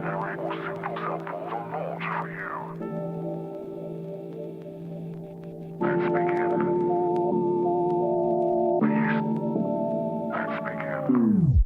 ordinary or simple note for you. Let's begin. Please, let's begin.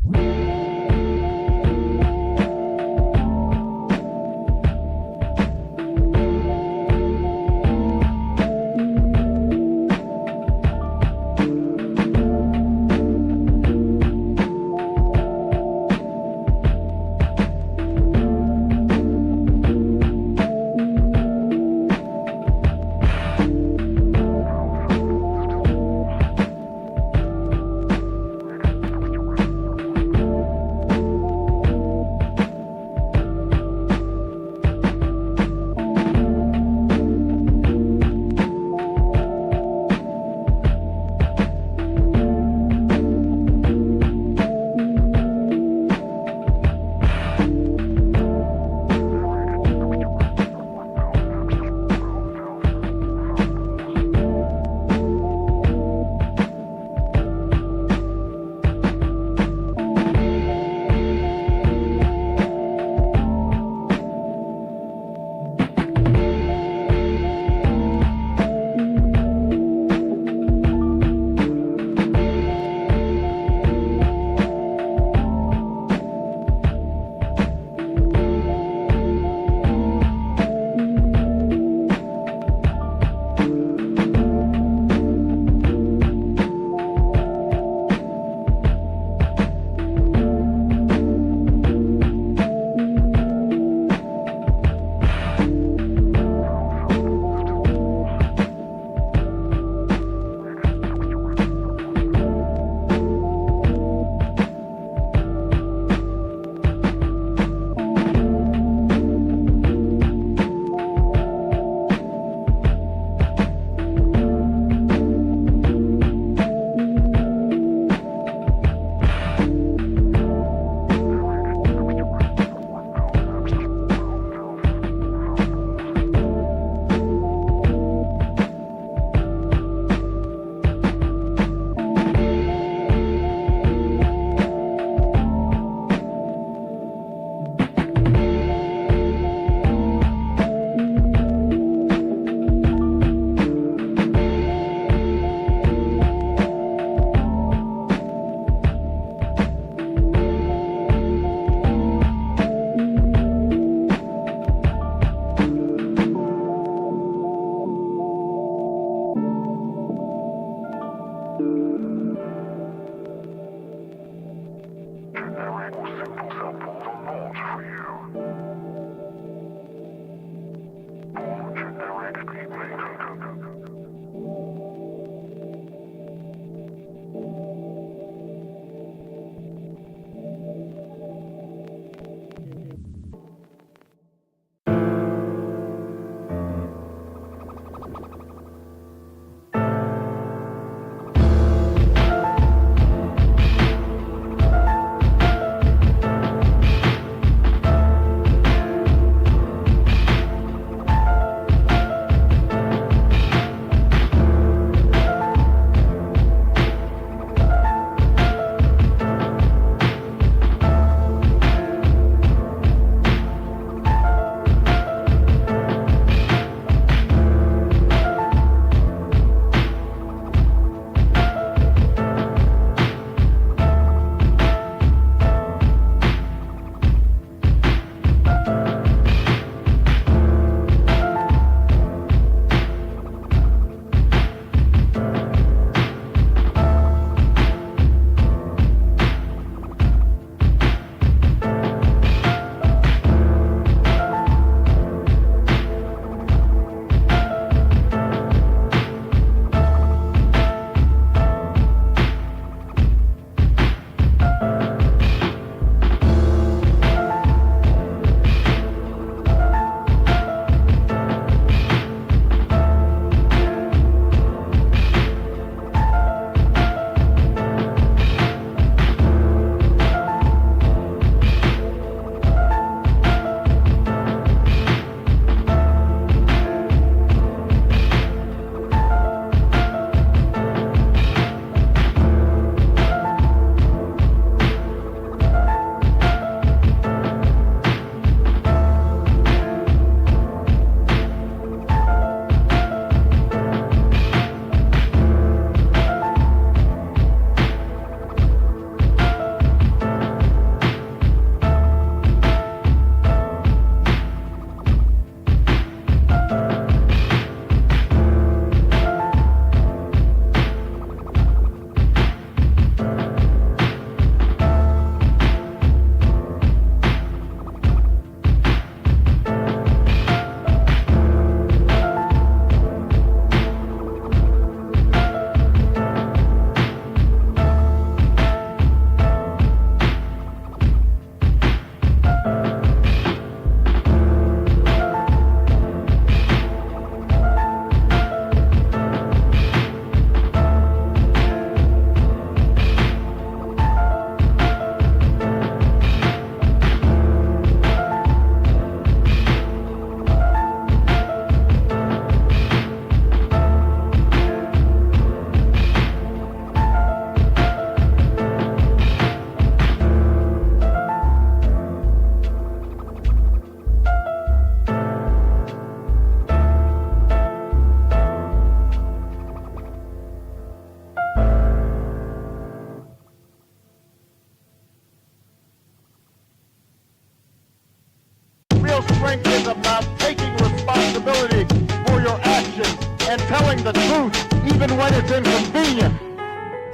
and telling the truth even when it's inconvenient.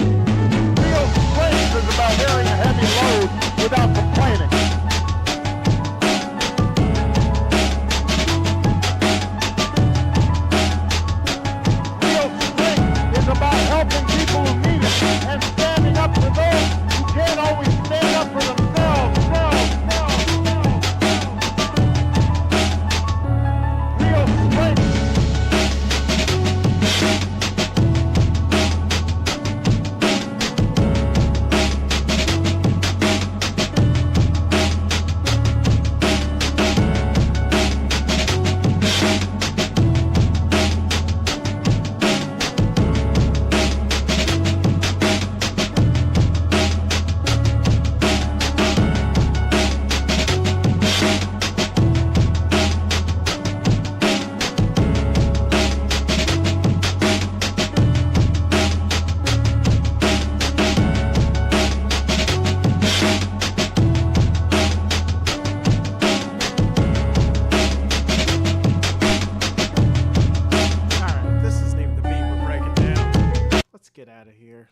Real strength is about bearing a heavy load without complaining. Real strength is about helping people who need it and standing up for those who can't always stand up for themselves. Real strength.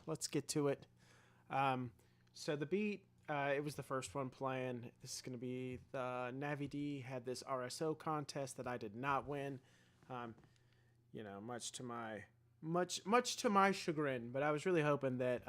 Let's get to it. So the beat, it was the first one playing. This is going to be the Navie D had this RSO contest that I did not win. You know, much to my chagrin. But I was really hoping that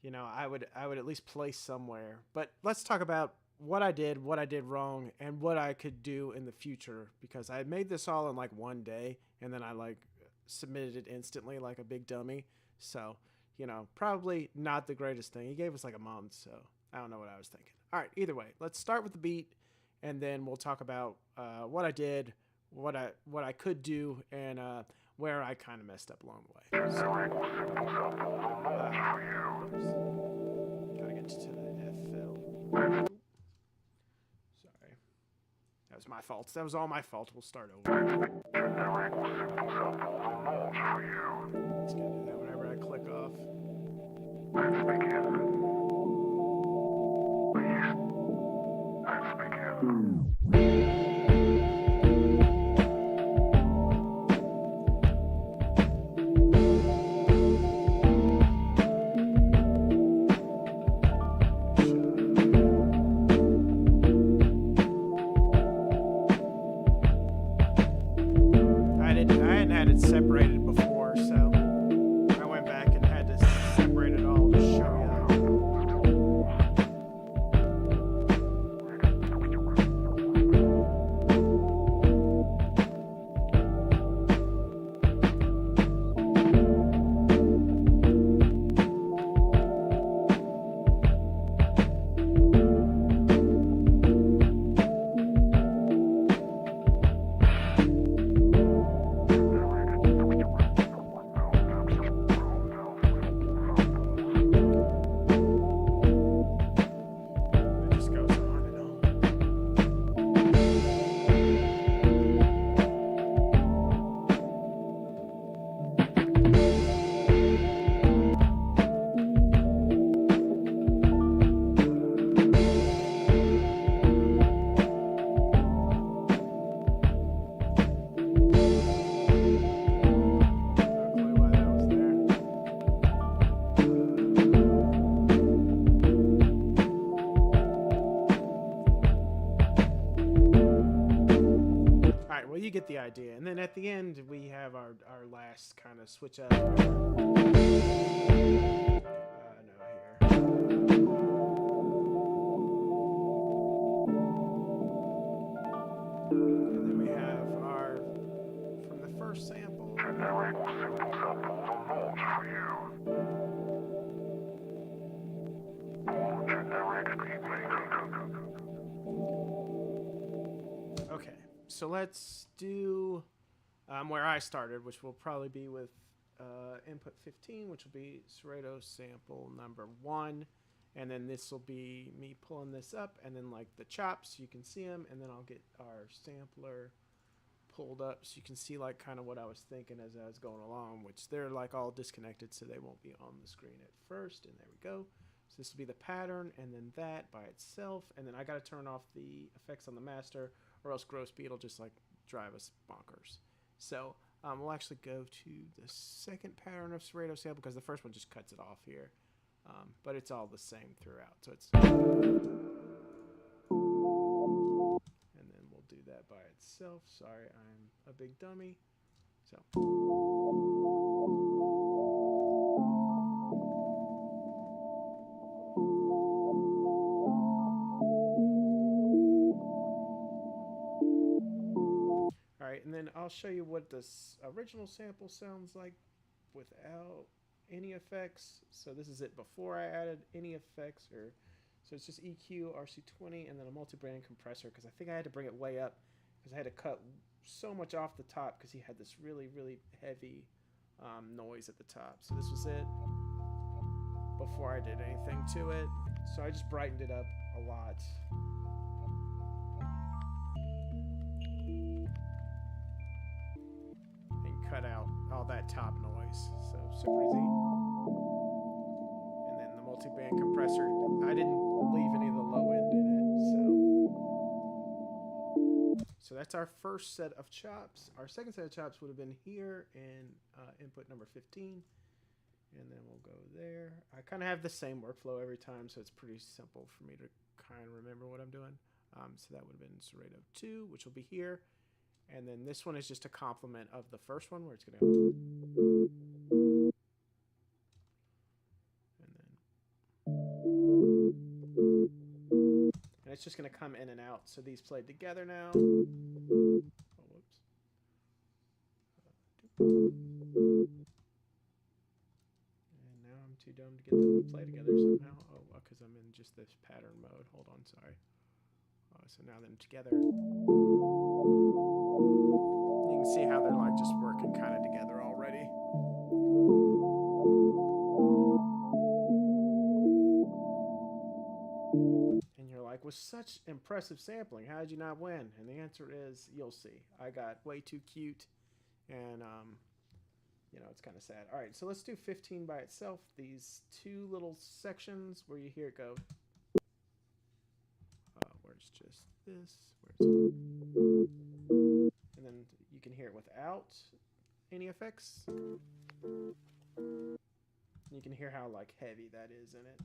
you know, I would at least place somewhere. But let's talk about what I did wrong, and what I could do in the future, because I made this all in like one day, and then I like submitted it instantly like a big dummy. So, you know, probably not the greatest thing. He gave us like a month, so I don't know what I was thinking. All right, either way, let's start with the beat, and then we'll talk about what I did, what I could do, and where I kind of messed up along the way. So, gotta get to the FL. Sorry, that was my fault. That was all my fault. We'll start over. Let's go do that whenever I click off. Let's begin. Please, let's begin. I hadn't had it separated before, so I went back and had to separate it all to show you. It just goes on and on. No clue why that was there. All right, well, you get the idea. And then at the end, we have our last kind of switch up. No, here. And then we have our, from the first sample. Generic simple samples are not for you. All generic Okay, so let's do where I started, which will probably be with input 15, which will be Serrato sample number 1. And then this will be me pulling this up, and then like the chops, you can see them, and then I'll get our sampler pulled up so you can see like kind of what I was thinking as I was going along, which they're like all disconnected, so they won't be on the screen at first. And there we go. So this will be the pattern, and then that by itself, and then I got to turn off the effects on the master, or else gross beat will just like drive us bonkers. So We'll actually go to the second pattern of serrato sample because the first one just cuts it off here. But it's all the same throughout. So it's, and then we'll do that by itself. Sorry, I'm a big dummy. So. All right, and then I'll show you what this original sample sounds like without any effects. So this is it before I added any effects, or so it's just EQ, RC20, and then a multi-band compressor because I think I had to bring it way up because I had to cut so much off the top because he had this really, really heavy noise at the top. So this was it before I did anything to it. So I just brightened it up a lot. Cut out all that top noise, so super easy. And then the multi-band compressor, I didn't leave any of the low end in it, so that's our first set of chops. Our second set of chops would have been here in input number 15, and then we'll go there. I kind of have the same workflow every time, so it's pretty simple for me to kind of remember what I'm doing. So that would have been serrato 2, which will be here. And then this one is just a complement of the first one where it's going to go. And it's just going to come in and out. So these played together now. Oh, whoops. And now I'm too dumb to get them to play together somehow. Oh, because I'm in just this pattern mode. Hold on, sorry. So now then together. You can see how they're like just working kind of together already. And you're like, with such impressive sampling, how did you not win? And the answer is, you'll see. I got way too cute, and you know, it's kind of sad. All right, so let's do 15 by itself. These two little sections where you hear it go. Where's just this? Where's and then you can hear it without any effects. You can hear how like heavy that is in it.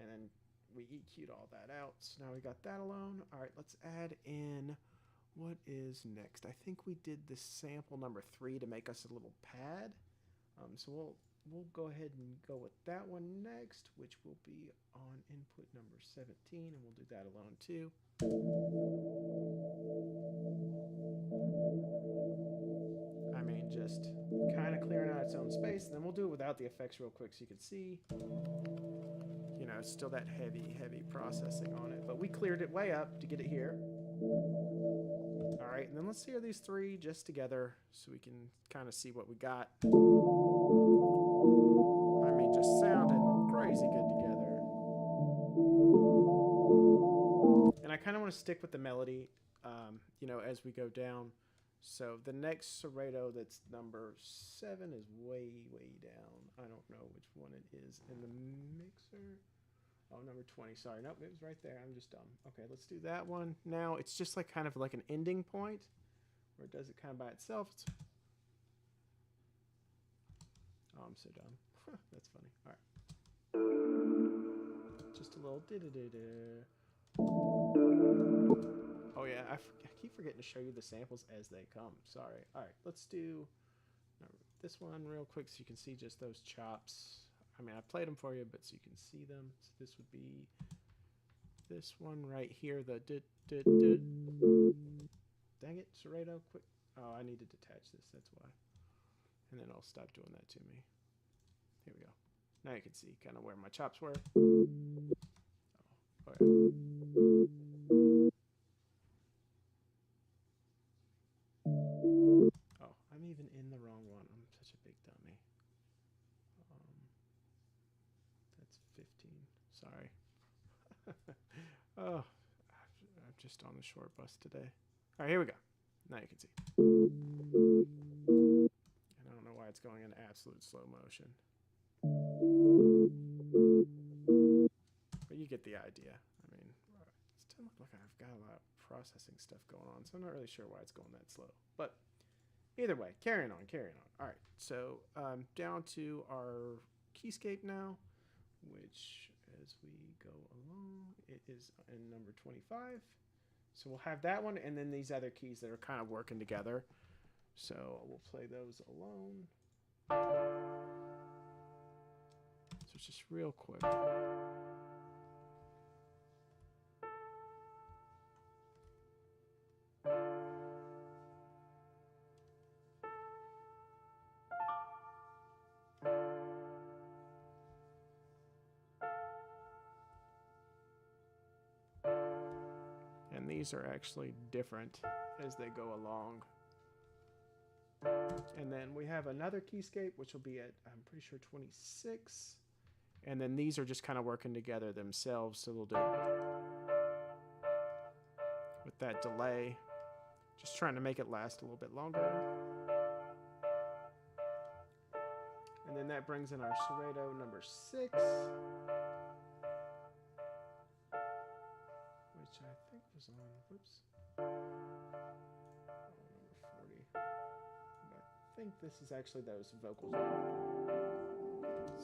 And then we EQ'd all that out. So now we got that alone. All right, let's add in what is next. I think we did the sample number 3 to make us a little pad. So we'll go ahead and go with that one next, which will be on input number 17, and we'll do that alone too. I mean, just kind of clearing out its own space, and then we'll do it without the effects real quick so you can see. You know, it's still that heavy, heavy processing on it, but we cleared it way up to get it here. All right, and then let's hear these 3 just together so we can kind of see what we got. I mean, just sounding crazy good together. And I kind of want to stick with the melody, you know, as we go down. So the next serrato that's number 7 is way, way down. I don't know which one it is in the mixer. Oh, number 20. Sorry. Nope, it was right there. I'm just dumb. Okay, let's do that one. Now, it's just like kind of like an ending point where it does it kind of by itself. Oh, I'm so dumb. That's funny. All right. Just a little da-da-da-da. Oh, yeah. I keep forgetting to show you the samples as they come. Sorry. All right. Let's do this one real quick so you can see just those chops. I mean, I played them for you, but so you can see them. So this would be this one right here. The dang it, serrato, quick. Oh, I need to detach this. That's why. And then I'll stop doing that to me. Here we go. Now you can see kind of where my chops were. Oh, okay. Oh, I'm even in the wrong one. I'm such a big dummy. That's 15. Sorry. Oh, I'm just on the short bus today. All right, here we go. Now you can see. And I don't know why it's going in absolute slow motion. But you get the idea. I mean, it doesn't look like I've got a lot of processing stuff going on, so I'm not really sure why it's going that slow. But either way, carrying on. All right, so down to our keyscape now, which as we go along, it is in number 25. So we'll have that one, and then these other keys that are kind of working together. So we'll play those alone. So it's just real quick. And these are actually different as they go along. And then we have another keyscape, which will be at, I'm pretty sure, 26. And then these are just kind of working together themselves. So we'll do with that delay, just trying to make it last a little bit longer. And then that brings in our serrato number 6, which I think was on, whoops, number 40. But I think this is actually those vocals.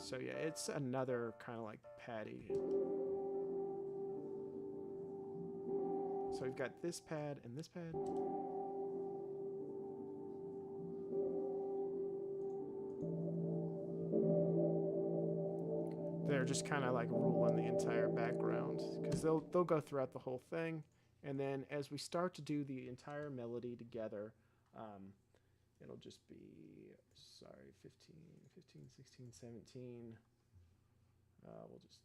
So yeah, it's another kind of like patty. So we've got this pad and this pad. They're just kind of like ruling the entire background because they'll go throughout the whole thing, and then as we start to do the entire melody together, it'll just be 15, 16, 17. We'll just,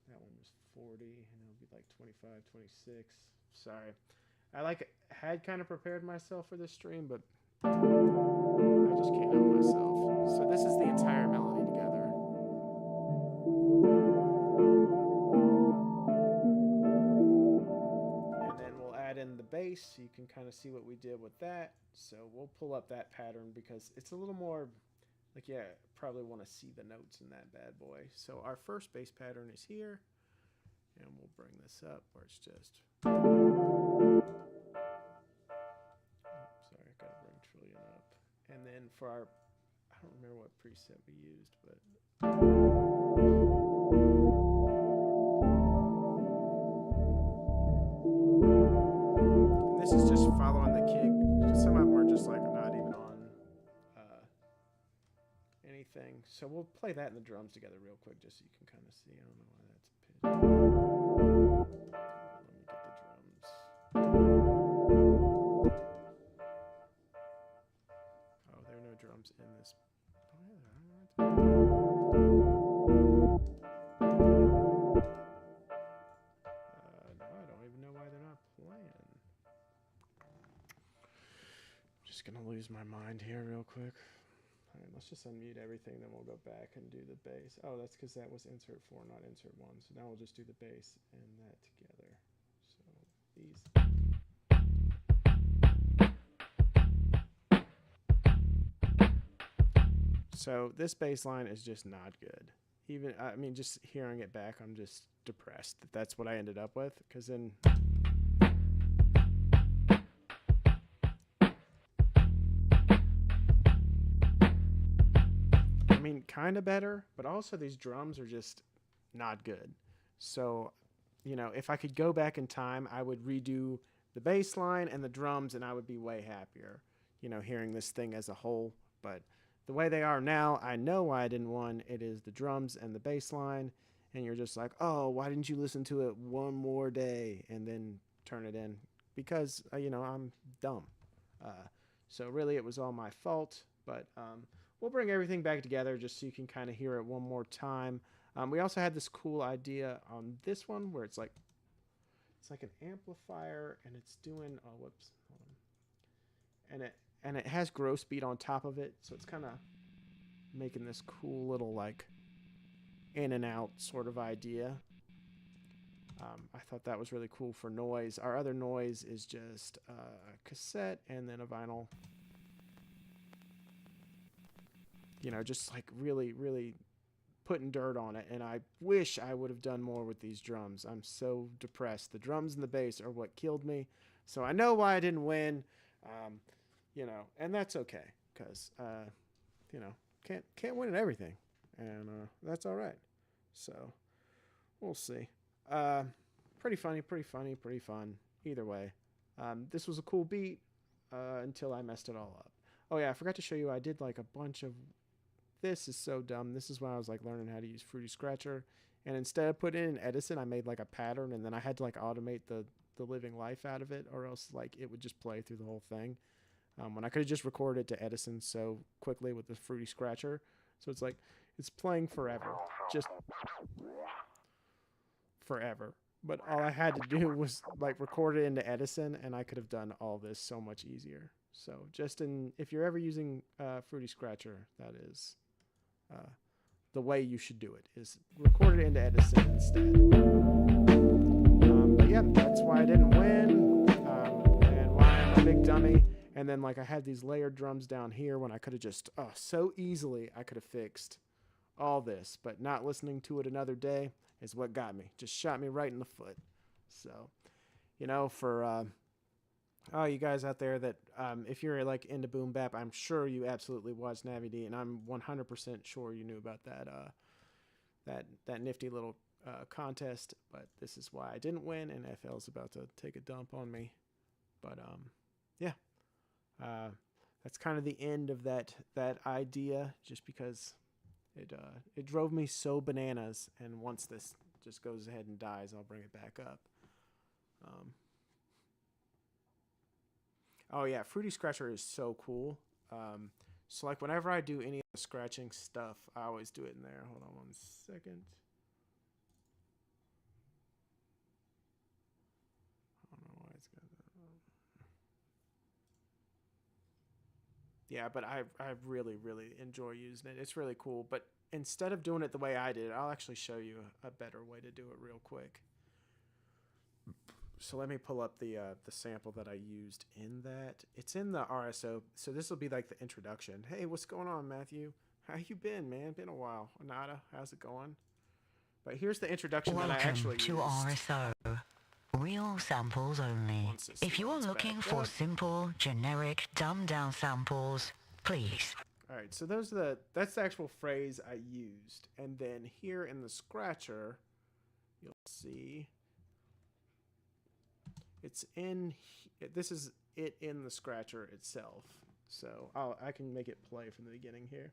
that one was 40, and it'll be like 25, 26. Sorry, I had kind of prepared myself for this stream, but I just can't help myself. So this is the entire melody together. And then we'll add in the bass so you can kind of see what we did with that. So we'll pull up that pattern because it's a little more like, yeah, probably want to see the notes in that bad boy. So our first bass pattern is here, and we'll bring this up where it's just, sorry, I gotta bring trillion up. And then for our, I don't remember what preset we used, but this is just following the kick. Some of them are just like not even on anything. So we'll play that in the drums together real quick just so you can kind of see. I don't know why that's pitched. Let me get the drums. Oh, there are no drums in this. Oh, yeah, there are. No, I don't even know why they're not playing. Just gonna lose my mind here real quick. All right, let's just unmute everything, then we'll go back and do the bass. Oh, that's because that was insert 4, not insert 1. So now we'll just do the bass and that together. So these. So this bass line is just not good. Even, I mean, just hearing it back, I'm just depressed that that's what I ended up with. Because then, I mean, kind of better, but also these drums are just not good. So, you know, if I could go back in time, I would redo the bass line and the drums, and I would be way happier, you know, hearing this thing as a whole. But the way they are now, I know why I didn't want. It is the drums and the bass line, and you're just like, oh, why didn't you listen to it one more day and then turn it in? Because, you know, I'm dumb. So really it was all my fault, but we'll bring everything back together just so you can kind of hear it one more time. We also had this cool idea on this one where it's like an amplifier and it's doing, oh, whoops, hold on. And it has gross beat on top of it, so it's kind of making this cool little like in and out sort of idea. I thought that was really cool for noise. Our other noise is just a cassette and then a vinyl. You know, just like really, really putting dirt on it, and I wish I would have done more with these drums. I'm so depressed. The drums and the bass are what killed me. So I know why I didn't win, you know, and that's okay, because, you know, can't win at everything, and that's all right. So we'll see. Pretty funny, pretty fun. Either way, this was a cool beat until I messed it all up. Oh yeah, I forgot to show you. I did like a bunch of. This is so dumb. This is when I was like learning how to use Fruity Scratcher, and instead of putting it in Edison, I made like a pattern, and then I had to like automate the living life out of it, or else like it would just play through the whole thing. When I could have just recorded it to Edison so quickly with the Fruity Scratcher, so it's like it's playing forever, just forever. But all I had to do was like record it into Edison, and I could have done all this so much easier. So just if you're ever using Fruity Scratcher, that is the way you should do it, is record it into Edison instead. But yeah, that's why I didn't win, and why I'm a big dummy. And then like I had these layered drums down here when I could have just so easily I could have fixed all this, but not listening to it another day is what got me. Just shot me right in the foot. So, you know, for you guys out there that if you're like into boom bap, I'm sure you absolutely watched Navie D, and I'm 100% sure you knew about that nifty little contest. But this is why I didn't win, and FL's about to take a dump on me. But yeah, that's kind of the end of that idea, just because it drove me so bananas. And once this just goes ahead and dies, I'll bring it back up. Oh yeah, Fruity Scratcher is so cool. So like whenever I do any of the scratching stuff, I always do it in there. Hold on 1 second. I don't know why it's got that. Yeah, but I really enjoy using it. It's really cool. But instead of doing it the way I did, I'll actually show you a better way to do it real quick. So let me pull up the sample that I used in that. It's in the RSO. So this will be like the introduction. Hey, what's going on, Matthew? How you been, man? Been a while. Nada, how's it going? But here's the introduction that I actually used. Welcome to RSO. Real samples only. If you are looking for simple, generic, dumbed-down samples, please. All right, so that's the actual phrase I used. And then here in the scratcher, you'll see this is it in the scratcher itself. So I can make it play from the beginning here.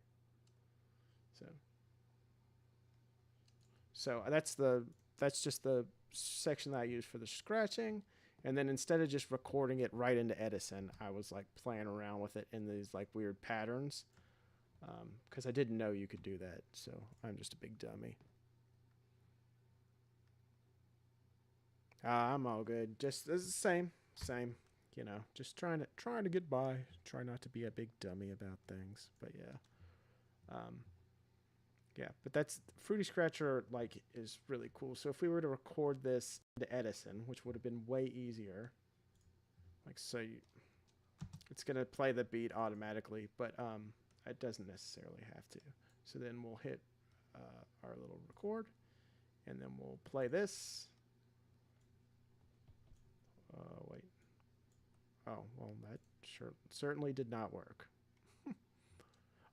So that's just the section that I used for the scratching. And then instead of just recording it right into Edison, I was like playing around with it in these like weird patterns, because I didn't know you could do that. So I'm just a big dummy. I'm all good. Just it's the same, you know, just trying to get by. Try not to be a big dummy about things. But yeah. Yeah, but that's Fruity Scratcher like is really cool. So if we were to record this to Edison, which would have been way easier, like so, it's gonna play the beat automatically, but it doesn't necessarily have to. So then we'll hit our little record, and then we'll play this. Wait. Oh well, that certainly did not work.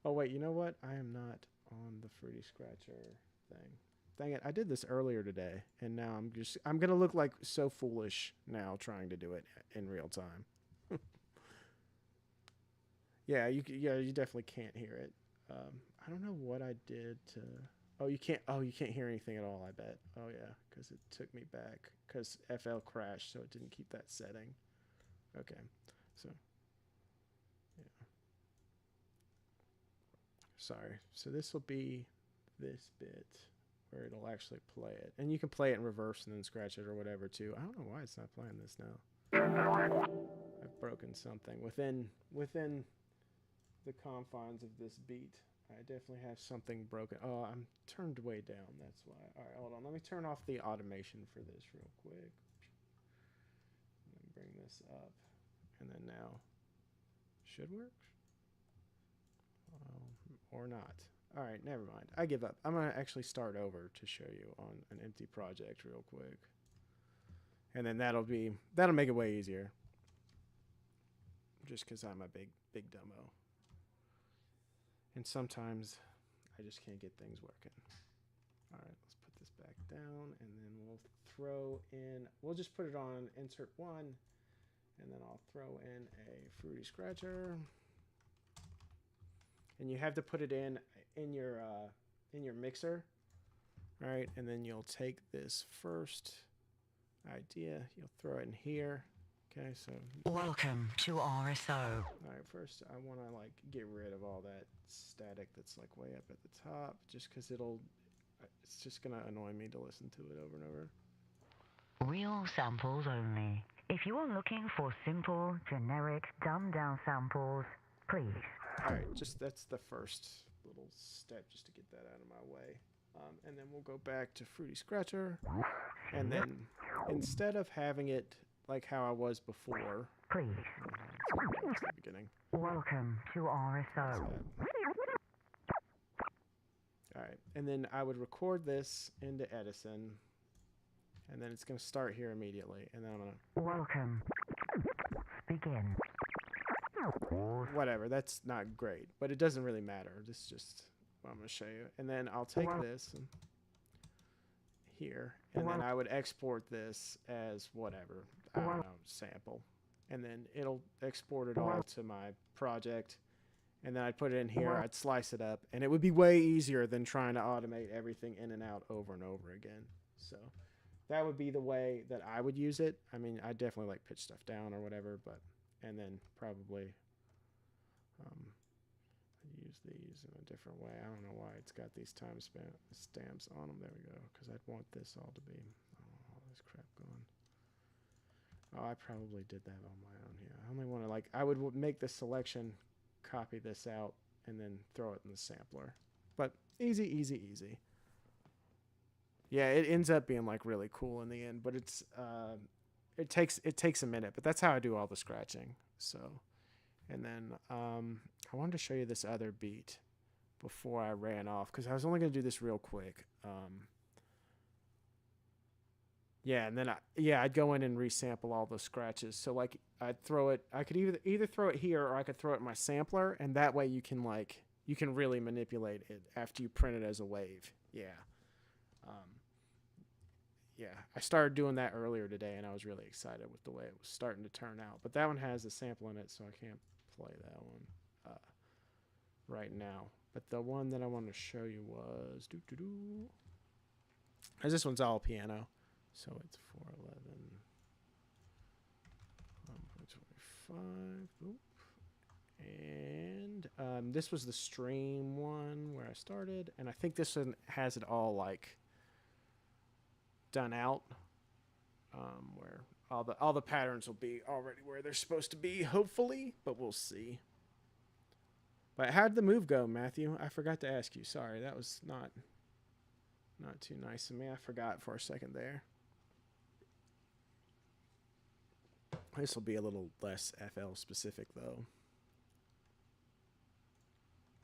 Oh wait, you know what? I am not on the Fruity Scratcher thing. Dang it, I did this earlier today, and now I'm gonna look like so foolish now trying to do it in real time. Yeah, you definitely can't hear it. I don't know what I did to. Oh, you can't hear anything at all, I bet. Oh yeah, because it took me back because FL crashed, so it didn't keep that setting. Okay, so yeah. Sorry. So this will be this bit where it'll actually play it. And you can play it in reverse and then scratch it or whatever too. I don't know why it's not playing this now. I've broken something. Within the confines of this beat, I definitely have something broken. Oh, I'm turned way down. That's why. All right, hold on. Let me turn off the automation for this real quick. Let me bring this up. And then now, should work? Or not. All right, never mind. I give up. I'm gonna actually start over to show you on an empty project real quick, and then that'll make it way easier. Just because I'm a big dumbo, and sometimes I just can't get things working. All right, let's put this back down, and then we'll throw in. We'll just put it on insert 1, and then I'll throw in a fruity scratcher. And you have to put it in your mixer, all right? And then you'll take this first idea, you'll throw it in here, okay? So welcome to RSO. All right, first I want to like get rid of all that static that's like way up at the top, just because it's just gonna annoy me to listen to it over and over. Real samples only. If you are looking for simple, generic, dumbed-down samples, please. All right, that's the first little step just to get that out of my way. And then we'll go back to Fruity Scratcher. And then instead of having it like how I was before. Please. That's the beginning. Welcome to RSO. All right, and then I would record this into Edison. And then it's going to start here immediately. And then I'm going to... Welcome. Begin. Whatever, that's not great, but it doesn't really matter. This is just what I'm going to show you. And then I'll take this and here, and then I would export this as whatever, I don't know, sample. And then it'll export it all to my project. And then I'd put it in here, I'd slice it up, and it would be way easier than trying to automate everything in and out over and over again. So that would be the way that I would use it. I mean, I definitely like pitch stuff down or whatever, but and then probably use these in a different way. I don't know why it's got these time stamps on them. There we go, because I'd want this all to be all this crap going. Oh, I probably did that on my own here. I only want to I would make the selection, copy this out, and then throw it in the sampler. But easy, easy, easy. Yeah, it ends up being like really cool in the end, but it's it takes a minute, but that's how I do all the scratching. So, and then I wanted to show you this other beat before I ran off, because I was only going to do this real quick. Yeah, and then I'd go in and resample all the scratches. So like I'd throw it, I could either throw it here or I could throw it in my sampler, and that way you can really manipulate it after you print it as a wave. Yeah. Yeah, I started doing that earlier today, and I was really excited with the way it was starting to turn out. But that one has a sample in it, so I can't play that one right now. But the one that I wanted to show you was as this one's all piano, so it's 411, 1.25, and this was the stream one where I started, and I think this one has it all like done out, where all the patterns will be already where they're supposed to be, hopefully, but we'll see. But how did the move go, Matthew? I forgot to ask you. Sorry, that was not too nice of me. I forgot for a second there. This will be a little less FL specific though.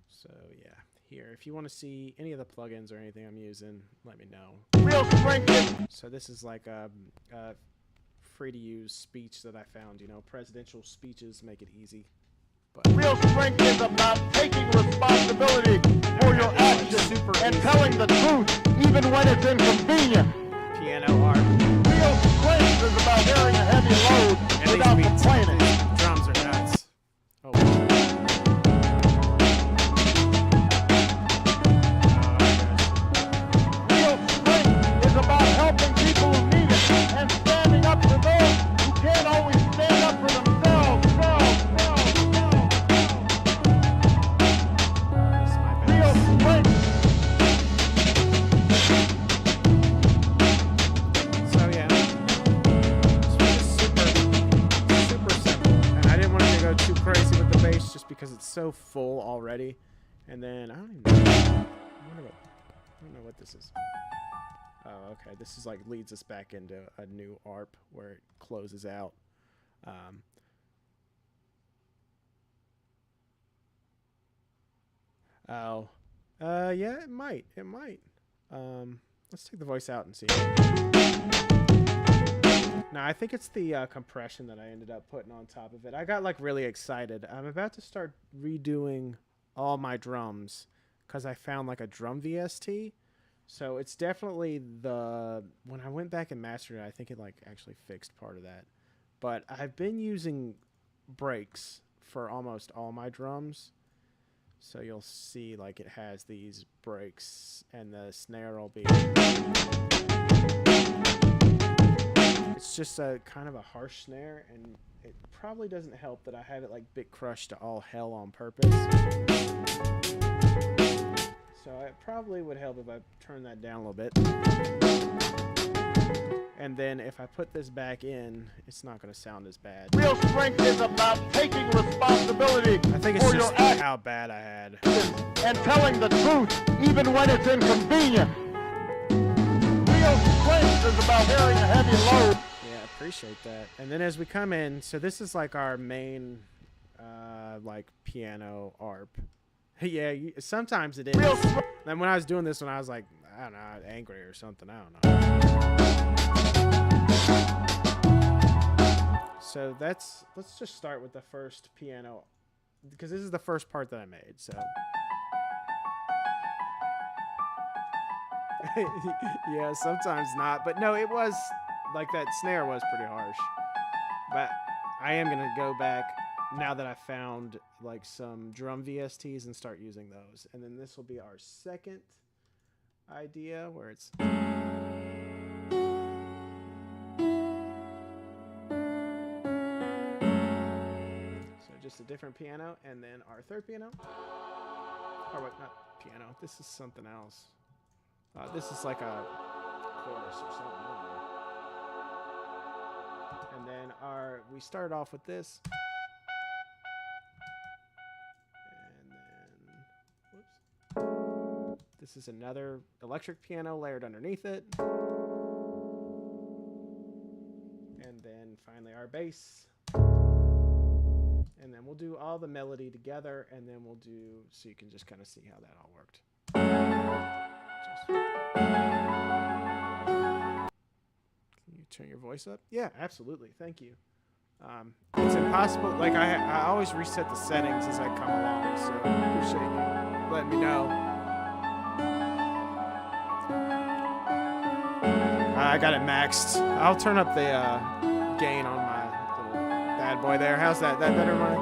So yeah, here, if you want to see any of the plugins or anything I'm using, let me know. Real strength. So this is like a free to use speech that I found. You know, presidential speeches make it easy. But real strength is about taking responsibility for your actions and telling the truth, even when it's inconvenient. Piano art. Real strength is about bearing a heavy load And without these beats, complaining. these drums are nuts. Oh. Real strength is about helping people who need it and standing up for those who can't always stand up for themselves. Real strength. So yeah, this one is super simple, and I didn't want to go too crazy with the bass just because it's so full already. And then I don't even know. I don't know what this is. Oh, okay. This is like leads us back into a new ARP where it closes out. Oh, Yeah, it might. It might. Let's take the voice out and see. No, I think it's the compression that I ended up putting on top of it. I got like really excited. I'm about to start redoing all my drums because I found like a drum VST. So it's definitely when I went back and mastered it, I think it like actually fixed part of that. But I've been using breaks for almost all my drums. So you'll see like it has these breaks and the snare will be... It's just a kind of a harsh snare, and it probably doesn't help that I have it like bit crushed to all hell on purpose. So it probably would help if I turn that down a little bit. And then if I put this back in, it's not going to sound as bad. Real strength is about taking responsibility I think it's for just your actions how bad I had. and telling the truth even when it's inconvenient. Real strength is about carrying a heavy load. Yeah, appreciate that. And then as we come in, so this is like our main like piano ARP. Yeah, sometimes it is. And when I was doing this one, I was like, I don't know, angry or something. I don't know. So let's just start with the first piano, because this is the first part that I made. So yeah, sometimes not, but no, it was like that snare was pretty harsh. But I am gonna go back now that I found like some drum VSTs and start using those. And then this will be our second idea where it's... So just a different piano. And then our third piano. Or wait, not piano. This is something else. This is like a chorus or something. And then we started off with this. This is another electric piano layered underneath it. And then finally our bass. And then we'll do all the melody together, and then we'll do, so you can just kind of see how that all worked. Can you turn your voice up? Yeah, absolutely. Thank you. It's impossible. Like I always reset the settings as I come along, so I appreciate you letting me know. I got it maxed. I'll turn up the gain on my little bad boy there. How's that? That better, Mike?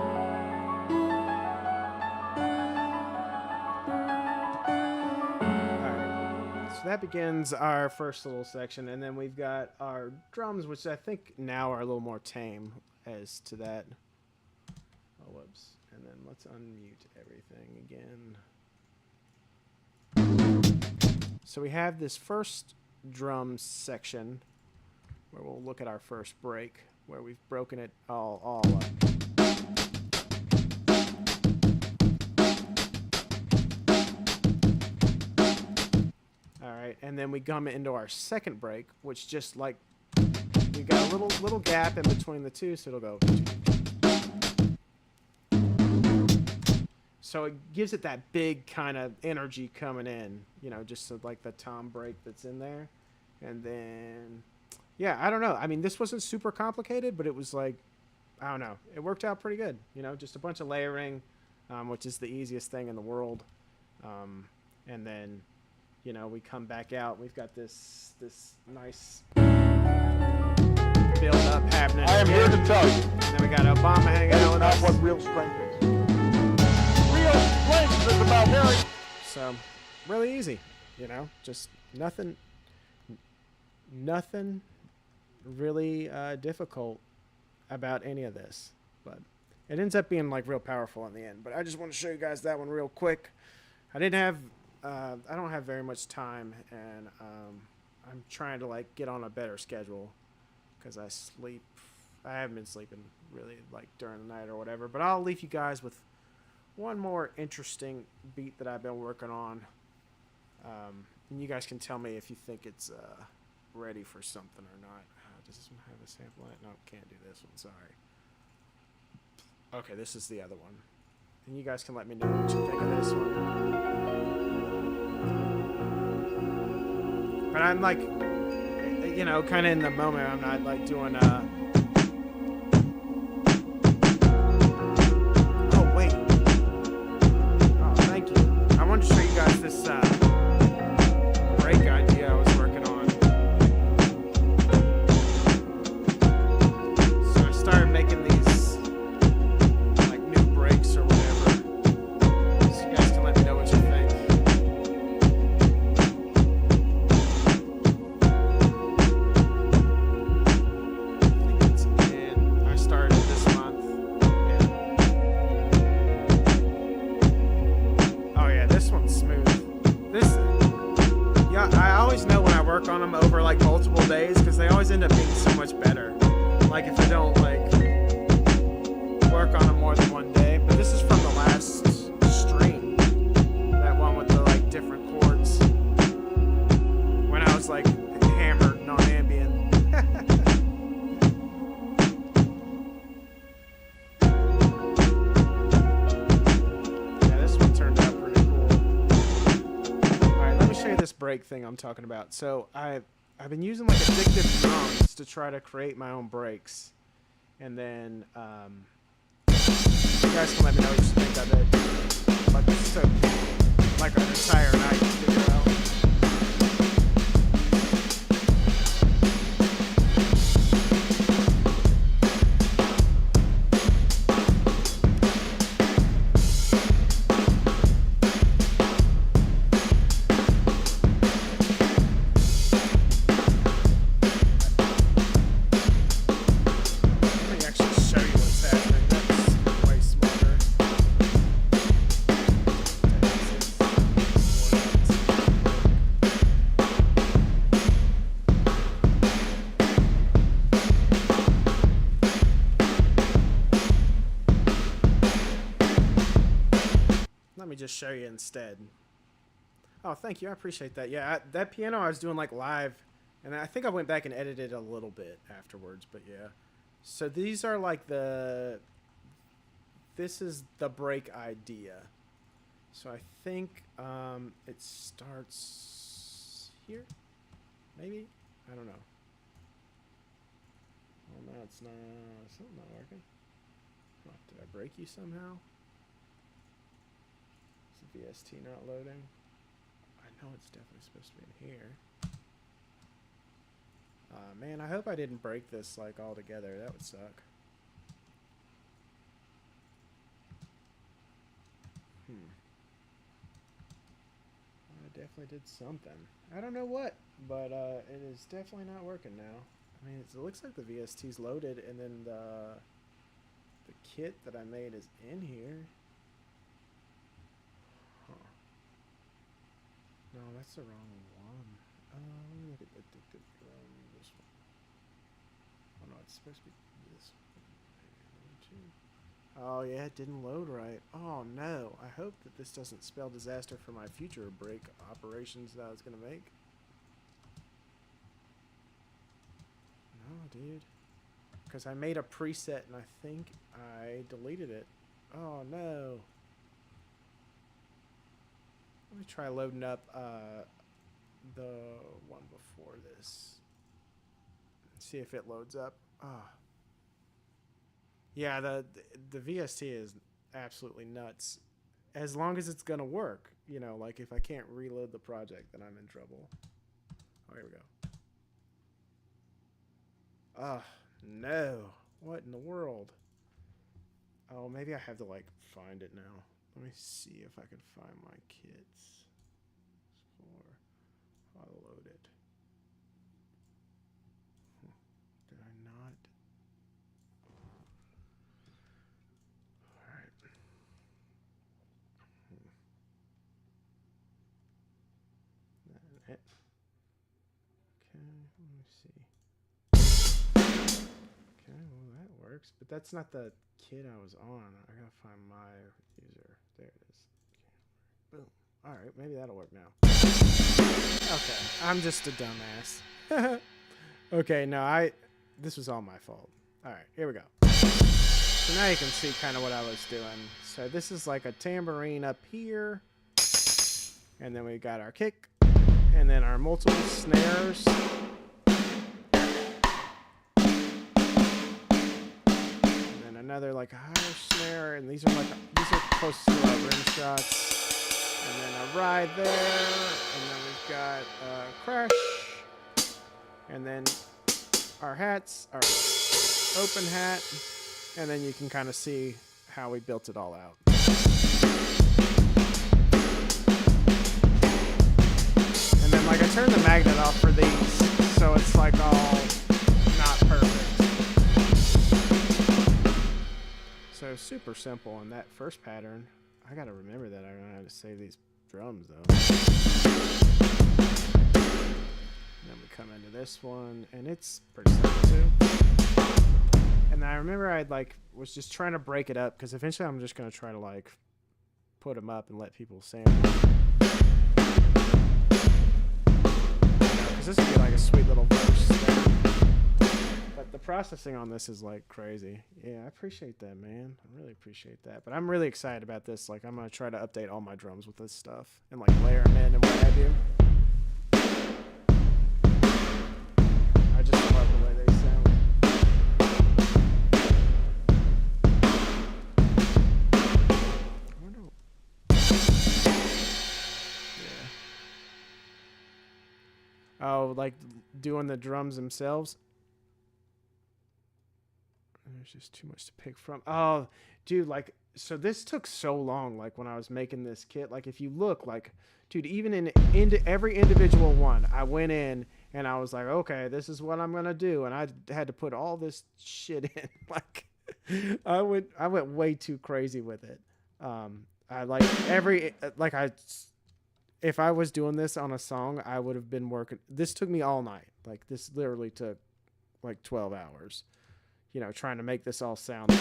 Alright. So that begins our first little section, and then we've got our drums, which I think now are a little more tame as to that. Oh, whoops. And then let's unmute everything again. So we have this first drum section where we'll look at our first break where we've broken it all up. Alright, and then we come into our second break, which just like we got a little gap in between the two, so it'll go. So it gives it that big kind of energy coming in, you know, just so like the tom break that's in there. And then, yeah, I don't know. I mean, this wasn't super complicated, but it was like, I don't know. It worked out pretty good, you know, just a bunch of layering, which is the easiest thing in the world. And then, you know, we come back out. We've got this nice build up happening. I am here to tell you. And then we got Obama hanging out with us. That's not what real strength is. Real strength is about hearing. So, really easy, you know, just nothing really difficult about any of this, but it ends up being like real powerful in the end. But I just want to show you guys that one real quick. I don't have very much time, and I'm trying to like get on a better schedule because I haven't been sleeping really like during the night or whatever. But I'll leave you guys with one more interesting beat that I've been working on, and you guys can tell me if you think it's ready for something or not. Does this one have a sample in it? No, can't do this one, sorry. Okay, this is the other one, and you guys can let me know what you think of this one. But I'm like, you know, kind of in the moment. I'm not like doing Oh wait. Oh, thank you. I wanted to show you guys this brake idea I was working on. So I started making these like new brakes or whatever. So you guys can let me know what you think. On them over like multiple days because they always end up being so much better. Like if I don't like work on them more than one day. But this is from the last stream, that one with the like different chords when I was like hammered non-ambient. Yeah, this one turned out pretty cool. Alright, let me show you this brake thing I'm talking about. So I've been using like addictive drones to try to create my own brakes, and then you guys can let me know what you think of it. But this is like an entire night to figure it out. Let me just show you instead. Oh, thank you. I appreciate that. Yeah, that piano I was doing like live, and I think I went back and edited a little bit afterwards, but yeah. So these are like this is the brake idea. So I think it starts here, maybe? I don't know. Oh, no, it's not. Something not working. Oh, did I break you somehow? VST not loading. I know it's definitely supposed to be in here. Man, I hope I didn't break this like all together. That would suck. I definitely did something. I don't know what, but it is definitely not working now. I mean, it looks like the VST's loaded, and then the kit that I made is in here. No, that's the wrong one. Let me look at the addictive drone. This one. Oh no, it's supposed to be this one. Oh yeah, it didn't load right. Oh no. I hope that this doesn't spell disaster for my future brake operations that I was gonna make. No, dude. Because I made a preset and I think I deleted it. Oh no. Let me try loading up the one before this. See if it loads up. Oh. Yeah, the VST is absolutely nuts. As long as it's gonna work, you know, like if I can't reload the project, then I'm in trouble. Oh, here we go. Oh, no. What in the world? Oh, maybe I have to like find it now. Let me see if I can find my kits. I'll load it. Did I not? Alright. That it. Okay, let me see. Okay, well that works. But that's not the kit I was on. I gotta find my user. There it is. Okay. Boom. Alright, maybe that'll work now. Okay, I'm just a dumbass. Okay, no, this was all my fault. Alright, here we go. So now you can see kind of what I was doing. So this is like a tambourine up here. And then we got our kick, and then our multiple snares. And then another like a higher snare, and these are close to our rim shots. And then a ride there, and then we've got a crash, and then our hats, our open hat, and then you can kind of see how we built it all out. And then like I turned the magnet off for these, so it's like all not perfect. So super simple on that first pattern. I gotta remember that. I don't know how to save these drums though. Then we come into this one, and it's pretty simple too. And I remember I was just trying to break it up because eventually I'm just gonna try to like put them up and let people sample. Because this would be like a sweet little verse. But the processing on this is like crazy. Yeah, I appreciate that, man. I really appreciate that. But I'm really excited about this. Like I'm gonna try to update all my drums with this stuff and like layer them in and what have you. I just love the way they sound. Oh, like doing the drums themselves? There's just too much to pick from. Oh, dude, like, so this took so long, like, when I was making this kit. Like, if you look, like, dude, even into every individual one, I went in and I was like, okay, this is what I'm going to do. And I had to put all this shit in. Like, I went way too crazy with it. I, like, if I was doing this on a song, I would have been working. This took me all night. Like, this literally took, like, 12 hours. You know, trying to make this all sound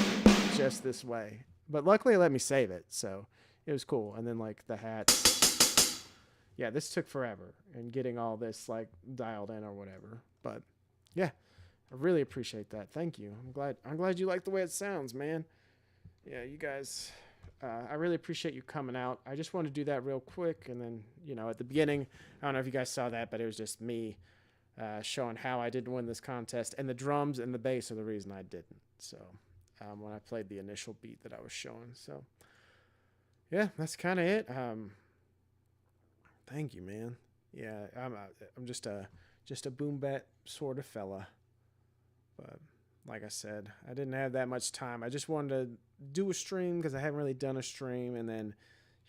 just this way. But luckily, it let me save it, so it was cool. And then, like, the hats. Yeah, this took forever. And getting all this, like, dialed in or whatever. But, yeah, I really appreciate that. Thank you. I'm glad you like the way it sounds, man. Yeah, you guys... I really appreciate you coming out. I just want to do that real quick. And then, you know, at the beginning, I don't know if you guys saw that, but it was just me showing how I didn't win this contest. And the drums and the bass are the reason I didn't. So when I played the initial beat that I was showing. So, yeah, that's kind of it. Thank you, man. Yeah, I'm just a boom bat sort of fella. But like I said, I didn't have that much time. I just wanted to do a stream because I haven't really done a stream. And then,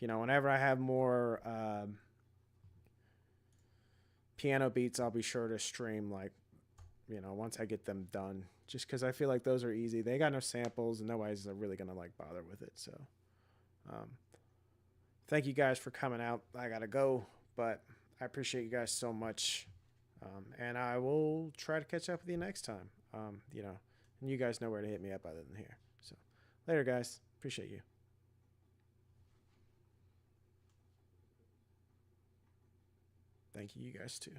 you know, whenever I have more piano beats, I'll be sure to stream, like, you know, once I get them done. Just because I feel like those are easy. They got no samples and nobody's really going to, like, bother with it. So, thank you guys for coming out. I got to go, but I appreciate you guys so much. And I will try to catch up with you next time. You know, and you guys know where to hit me up other than here. So later, guys. Appreciate you. Thank you, you guys too.